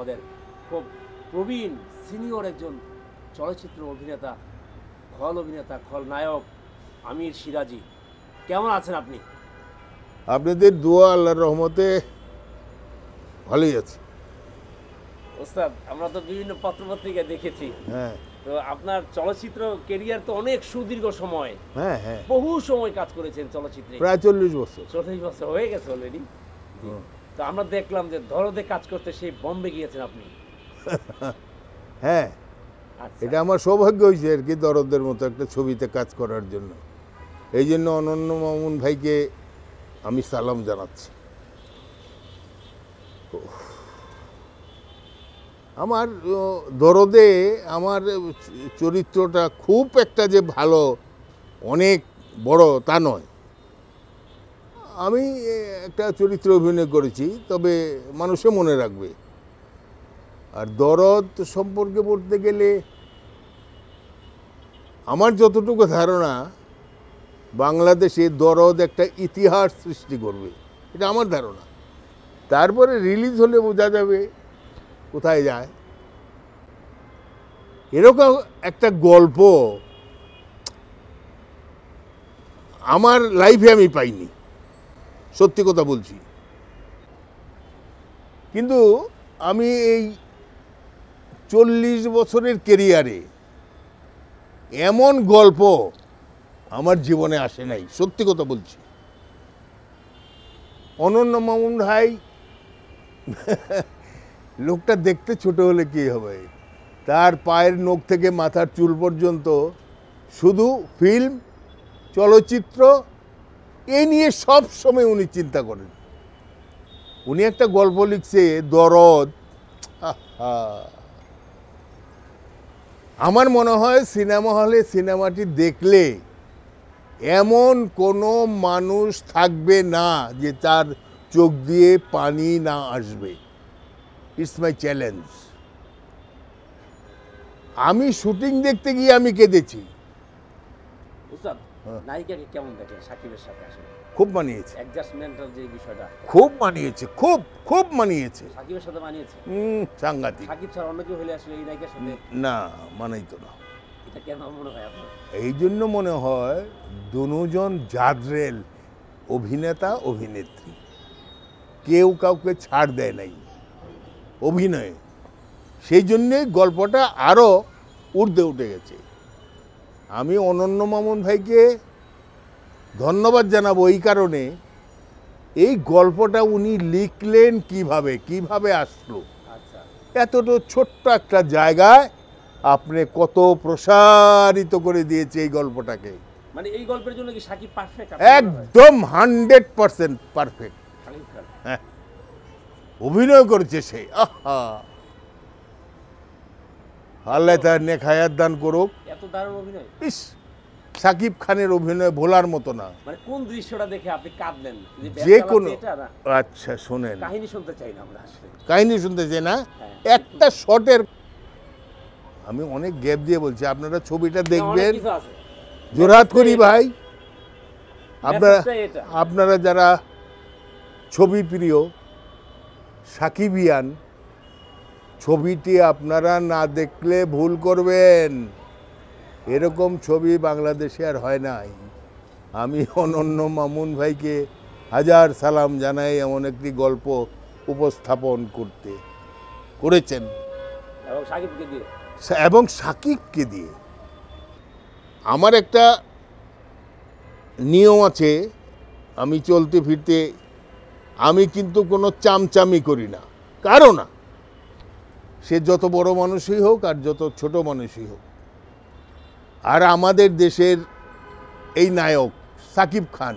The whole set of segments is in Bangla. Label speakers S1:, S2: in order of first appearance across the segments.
S1: আমাদের খুব প্রবীণ সিনিয়র একজন চলচ্চিত্র অভিনেতা, খল অভিনেতা, খলনায়ক আমির সিরাজি। কেমন আছেন আপনি?
S2: আপনাদের দোয়া আল্লাহর রহমতে ভালোই আছে
S1: ওস্তাদ। আমরা তো বিভিন্ন পত্রপত্রিকা দেখেছি,
S2: হ্যাঁ
S1: তো আপনার চলচ্চিত্র কেরিয়ার তো অনেক সুদীর্ঘ সময়,
S2: হ্যাঁ হ্যাঁ
S1: বহু সময় কাজ করেছেন চলচ্চিত্রে,
S2: প্রায় 40 বছর
S1: 40 বছর হয়ে গেছে অলরেডি। তো আমরা দেখলাম যে দরদে কাজ করতে সেই বম্বে গিয়েছেন আপনি।
S2: হ্যাঁ
S1: আচ্ছা,
S2: এটা আমার সৌভাগ্য হয়েছে আর কি, দরদের মতো একটা ছবিতে কাজ করার জন্য। এই জন্য অনন্য মামুন ভাইকে আমি সালাম জানাচ্ছি। আমার দরদে আমার চরিত্রটা খুব একটা যে ভালো, অনেক বড় তা নয়। আমি একটা চরিত্র অভিনয় করেছি, তবে মানুষে মনে রাখবে। আর দরদ সম্পর্কে বলতে গেলে আমার যতটুকু ধারণা, বাংলাদেশে দরদ একটা ইতিহাস সৃষ্টি করবে, এটা আমার ধারণা। তারপরে রিলিজ হলে বোঝা যাবে কোথায় যায়। এরকম একটা গল্প আমার লাইফে আমি পাইনি, সত্যি কথা বলছি। কিন্তু আমি এই 40 বছরের কেরিয়ারে এমন গল্প আমার জীবনে আসে নাই, সত্যি কথা বলছি। অনন্য মামুন ভাই লোকটা দেখতে ছোট হলে কি হবে, তার পায়ের নখ থেকে মাথার চুল পর্যন্ত শুধু ফিল্ম, চলচ্চিত্র এ নিয়ে সব সময় উনি চিন্তা করেন। উনি একটা গল্প লিখছে দরদ, আমার মনে হয় সিনেমা হলে সিনেমাটি দেখলে এমন কোনো মানুষ থাকবে না যে তার চোখ দিয়ে পানি না আসবে। It's my challenge. আমি শুটিং দেখতে গিয়ে আমি কেঁদেছি।
S1: ওস্তাদ, নায়িকাকে কেমন দেখেন সাকিবের সাথে? আসলে
S2: খুব মানিয়েছে,
S1: অ্যাডজাস্টমেন্টের যে বিষয়টা
S2: খুব মানিয়েছে, খুব খুব মানিয়েছে,
S1: সাকিবের সাথে মানিয়েছে।
S2: সাংঘাতিক।
S1: সাকিব ছাড়া অন্য কেউ হলে আসলে এই নায়িকার সাথে
S2: না, মানাইতো না।
S1: এটা কেন মনে হয় আপনার?
S2: এই জন্য মনে হয় দুজন জাদরেল অভিনেতা অভিনেত্রী, কেউ কাউকে ছাড় দেয় নাই অভিনয়ে। সেই জন্যে গল্পটা আরও ঊর্ধ্বে উঠে গেছে। আমি অনন্য মামুন ভাইকে ধন্যবাদ জানাবো এই কারণে, এই গল্পটা উনি লিখলেন কিভাবে, কিভাবে আসলো।
S1: আচ্ছা,
S2: এতটা ছোট্ট একটা জায়গায় আপনি কত প্রসারিত করে দিয়েছে এই গল্পটাকে।
S1: মানে এই গল্পের জন্য কি সাকিব পারফেক্ট?
S2: একদম 100% পারফেক্ট।
S1: সাকিব খান
S2: হ্যাঁ, অভিনয় করেছে সে। আহা, আল্লাহ তার নেক হায়াত দান করুক।
S1: এত দারুণ অভিনয়।
S2: ইস, সাকিব খানের অভিনয় ভোলার মতো না।
S1: মানে কোন দৃশ্যটা দেখে আপনি কাঁদলেন?
S2: যে কোনো,
S1: এটা না,
S2: আচ্ছা শোনেন,
S1: কাহিনী শুনতে চাই না আমরা আসলে।
S2: কাহিনী শুনতে চাই না,
S1: হ্যাঁ।
S2: একটা শটের, আমি অনেক গ্যাপ দিয়ে বলছি, আপনারা ছবিটা দেখবেন।
S1: অনেক কিছু আছে।
S2: জোরহাত করি ভাই, আপনারা
S1: মেসেজটা এটা।
S2: আপনারা যারা ছবি প্রিয় সাকিবিয়ান, ছবিটি আপনারা না দেখলে ভুল করবেন। এরকম ছবি বাংলাদেশে আর হয় নাই। আমি অনন্য মামুন ভাইকে হাজার সালাম জানাই এমন একটি গল্প উপস্থাপন করেছেন,
S1: এবং সাকিবকে দিয়ে।
S2: এবং সাকিবকে দিয়ে। আমার একটা নিয়ম আছে, আমি চলতে ফিরতে আমি কিন্তু কোনো চামচামি করি না, কারো না, সে যত বড় মানুষই হোক আর যত ছোট মানুষই হোক। আর আমাদের দেশের এই নায়ক সাকিব খান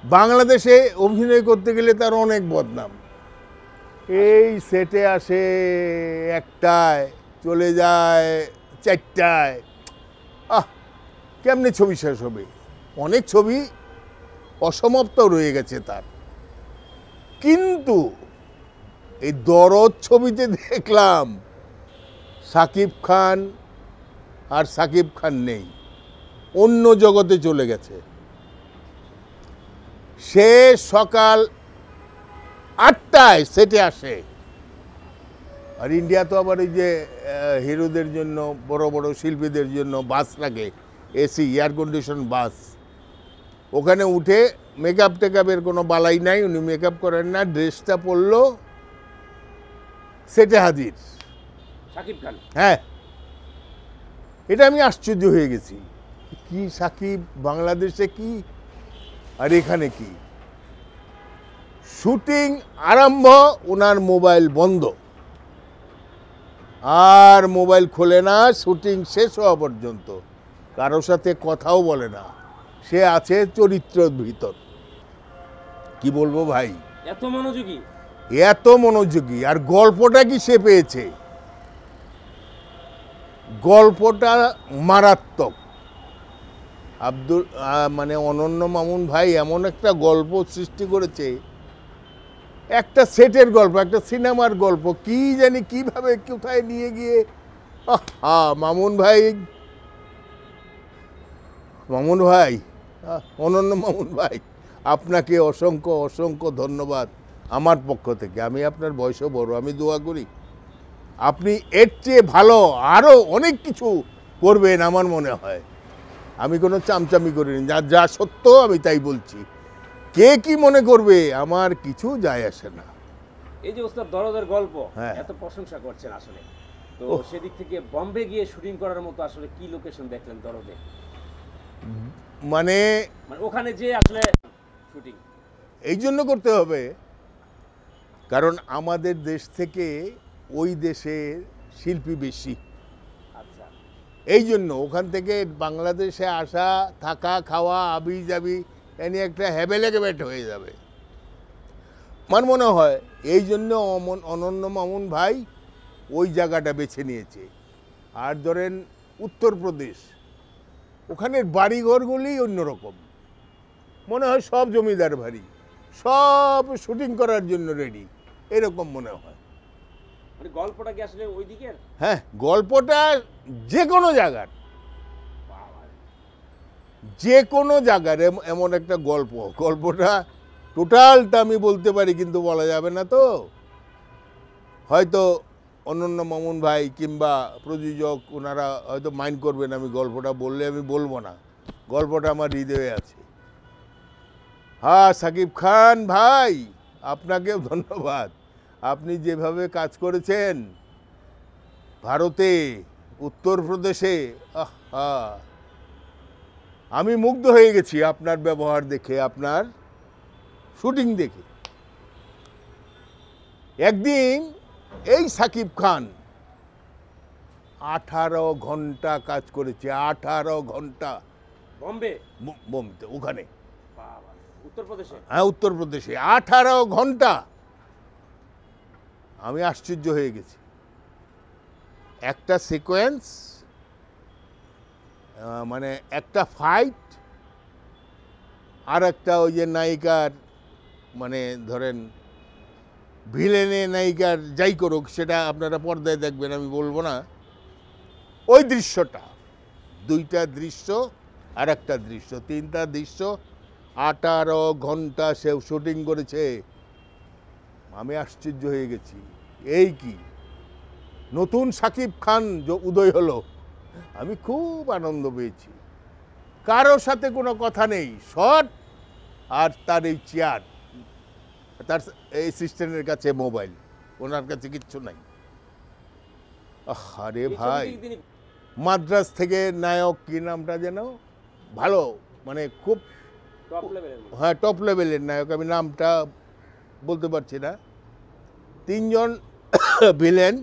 S2: বাংলাদেশে অভিনয় করতে গেলে তার অনেক বদনাম। এই সেটে আসে 1টায়, চলে যায় 4টায়। কেমনে ছবি শেষ হবে? অনেক ছবি অসমাপ্ত রয়ে গেছে তার। কিন্তু এই দরদ ছবিতে দেখলাম সাকিব খান আর সাকিব খান নেই, অন্য জগতে চলে গেছে। সে সকাল 8টায় সেটে আসে, আর ইন্ডিয়া তো আবার এই যে হিরোদের জন্য বড় বড় শিল্পীদের জন্য বাস রাখে, এসি এয়ার কন্ডিশন বাস। ওখানে উঠে মেকআপ টেকআপের কোনো বালাই নাই, উনি মেকআপ করেন না, ড্রেসটা পরলো, সেটে হাজির।
S1: শাকিব খান,
S2: হ্যাঁ, এটা আমি আশ্চর্য হয়ে গেছি, কি সাকিব বাংলাদেশে কি আর এখানে কি। শুটিং আরম্ভ, ওনার মোবাইল বন্ধ, আর মোবাইল খোলে না শুটিং শেষ হওয়া পর্যন্ত, কারোর সাথে কথাও বলে না, সে আছে চরিত্রের ভিতর। কি বলবো ভাই,
S1: এত মনোযোগী,
S2: এত মনোযোগী। আর গল্পটা কি সে পেয়েছে, গল্পটা মারাত্মক। মানে অনন্য মামুন ভাই এমন একটা গল্প সৃষ্টি করেছে, একটা সেটের গল্প, একটা সিনেমার গল্প, কি জানি কিভাবে কোথায় নিয়ে গিয়ে। মামুন ভাই, অনন্য মামুন ভাই, আপনাকে অসংখ্য অসংখ্য ধন্যবাদ আমার পক্ষ থেকে। আমি আপনার বয়সও বড়, আমি দোয়া করি আপনি এর চেয়ে ভালো আরও অনেক কিছু করবেন আমার মনে হয়। আমি কোনো চামচামি করিনি, যা সত্য আমি তাই বলছি। কে কি মনে করবে আমার কিছু যায় আসে না।
S1: এই যে ওস্তাদ দরদের গল্প
S2: হ্যাঁ।
S1: এত প্রশংসা করছেন, আসলে তো সেদিক থেকে বম্বে গিয়ে শুটিং করার মতো আসলে কি লোকেশন দেখলেন দরদে?
S2: মানে
S1: ওখানে যে আসলে শুটিং
S2: এই জন্য করতে হবে, কারণ আমাদের দেশ থেকে ওই দেশের শিল্পী বেশি।
S1: আচ্ছা,
S2: এই জন্য ওখান থেকে বাংলাদেশে আসা, থাকা, খাওয়া, আবি যাবি এনে একটা হ্যাবেলেগেবেট হয়ে যাবে আমার মনে হয়। এই জন্য অনন্য মামুন ভাই ওই জায়গাটা বেছে নিয়েছে। আর ধরেন উত্তরপ্রদেশ, ওখানের বাড়িঘরগুলি অন্যরকম, মনে হয় সব জমিদার বাড়ি, সব শুটিং করার জন্য রেডি, এরকম মনে হয়।
S1: মানে গল্পটা কি আসলে ওই দিকের?
S2: হ্যাঁ, গল্পটা যে কোনো জায়গার, যে কোনো জায়গার এমন একটা গল্পটা টোটালটা আমি বলতে পারি, কিন্তু বলা যাবে না তো। হয়তো অনন্য মামুন ভাই কিংবা প্রযোজক ওনারা হয়তো মাইন্ড করবেন আমি গল্পটা বললে, আমি বলবো না, গল্পটা আমার হৃদয়ে আছে। হ্যাঁ, সাকিব খান ভাই, আপনাকেও ধন্যবাদ। আপনি যেভাবে কাজ করেছেন ভারতে, উত্তরপ্রদেশে, আমি মুগ্ধ হয়ে গেছি আপনার ব্যবহার দেখে, আপনার শুটিং দেখে। একদিন এই সাকিব খান 18 ঘন্টা কাজ করেছে, 18 ঘন্টা
S1: বম্বে,
S2: বোম্বে, ওখানে
S1: উত্তরপ্রদেশে।
S2: হ্যাঁ, উত্তরপ্রদেশে 18 ঘন্টা। আমি আশ্চর্য হয়ে গেছি। একটা সিকোয়েন্স, মানে একটা ফাইট, আর একটা ওই যে নায়িকার, মানে ধরেন ভিলেনে নায়িকার যাই করুক, সেটা আপনারা পর্দায় দেখবেন, আমি বলবো না। ওই দৃশ্যটা, দুইটা দৃশ্য আর একটা দৃশ্য, তিনটা দৃশ্য, 18 ঘন্টা সে শুটিং করেছে। আমি আশ্চর্য হয়ে গেছি, এই কি নতুন সাকিব খান উদয় হলো। আমি খুব আনন্দ পেয়েছি। কারোর সাথে কোনো কথা নেই, শট, আর তার এই চেয়ার, তার অ্যাসিস্ট্যান্টের কাছে মোবাইল, ওনার কাছে কিচ্ছু নাই। আরে ভাই, মাদ্রাস থেকে নায়ক, কি নামটা যেন, ভালো, মানে খুব, হ্যাঁ, টপ লেভেলের নায়ক, আমি নামটা বলতে পারছি না। 3 জন ভিলেন,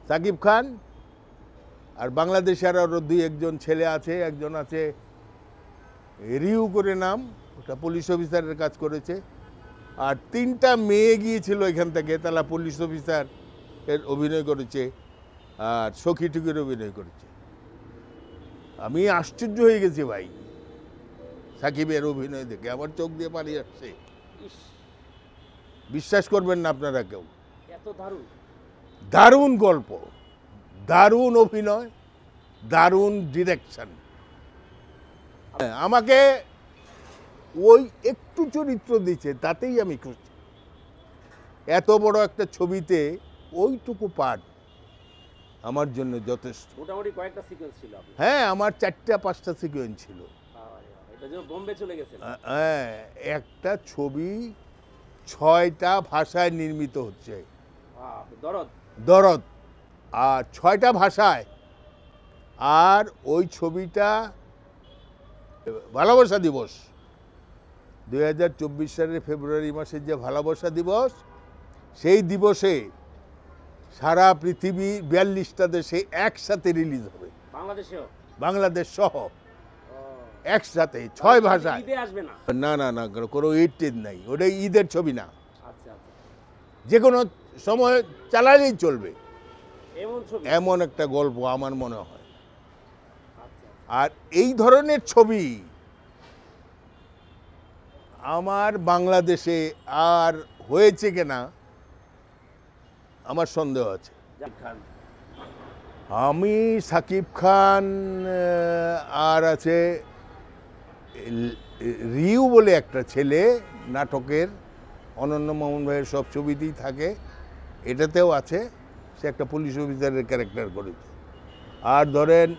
S2: সাকিব খান, আর বাংলাদেশের আরও 2-1 জন ছেলে আছে, একজন আছে রিউ করে নাম, ওটা পুলিশ অফিসারের কাজ করেছে, আর 3টা মেয়ে গিয়েছিল এখান থেকে, তারা পুলিশ অফিসার এর অভিনয় করেছে, আর সখী টুকির অভিনয় করেছে। আমি আশ্চর্য হয়ে গেছি ভাই সাকিবের অভিনয় দেখে, আমার চোখ দিয়ে পানি আসছে। বিশ্বাস করবেন না আপনারা কেউ,
S1: এত দারুণ,
S2: দারুণ গল্প, দারুণ অভিনয়, দারুণ ডিরেকশন। আমাকে ওই একটু চরিত্র দিচ্ছে, তাতেই আমি খুশি। এত বড় একটা ছবিতে ওইটুকু পার্ট আমার জন্য যথেষ্ট।
S1: মোটামুটি কয়েকটা সিকোয়েন্স ছিল আপনার?
S2: হ্যাঁ, আমার 4টা-5টা সিকোয়েন্স ছিল।
S1: এটার জন্য বোম্বে চলে গেছেন?
S2: হ্যাঁ, একটা ছবি 6টা ভাষায় নির্মিত হচ্ছে।
S1: দরদ?
S2: দরদ, আর 6টা ভাষায়। আর ওই ছবিটা ভালোবাসা দিবস 2024 সালের ফেব্রুয়ারি মাসের যে ভালোবাসা দিবস, সেই দিবসে সারা পৃথিবী 42টা দেশে একসাথে রিলিজ হবে।
S1: বাংলাদেশেও?
S2: বাংলাদেশ সহ একসাথে 6 ভাষায়।
S1: ঈদে আসবে না?
S2: না না না, কোনো ঈদ নাই, ওটা ঈদের ছবি না।
S1: আচ্ছা,
S2: যে কোনো সময় চালালেই চলবে,
S1: এমন ছবি,
S2: এমন একটা গল্প আমার মনে হয়।
S1: আচ্ছা।
S2: আর এই ধরনের ছবি আমার বাংলাদেশে আর হয়েছে কিনা আমার সন্দেহ আছে।
S1: জাকিব খান?
S2: আমি সাকিব খান, আর আছে রিউ বলে একটা ছেলে, নাটকের অনন্য মামুন ভাইয়ের সব ছবিতেই থাকে, এটাতেও আছে, সে একটা পুলিশ অফিসারের ক্যারেক্টার করেছে। আর ধরেন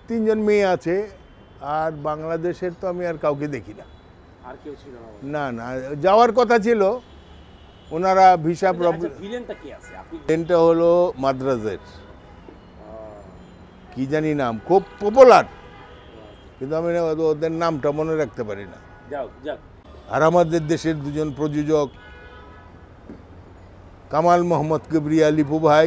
S2: 3জন মেয়ে আছে। আর বাংলাদেশের তো আমি আর কাউকে দেখি না।
S1: আর কেউ ছিল
S2: না
S1: না?
S2: না, যাওয়ার কথা ছিল, ওনারা ভিসা প্রবলেম।
S1: ভিলেনটা কি আছে আপনি?
S2: ট্রেনটা হলো মাদ্রাজের, কি জানি নাম, খুব পপুলার, কিন্তু আমি ওদের নামটা মনে রাখতে পারি না।
S1: যাও যাক।
S2: আর আমাদের দেশের 2জন প্রযোজক, কামাল মোহাম্মদ কিবরিয়া লিপু ভাই,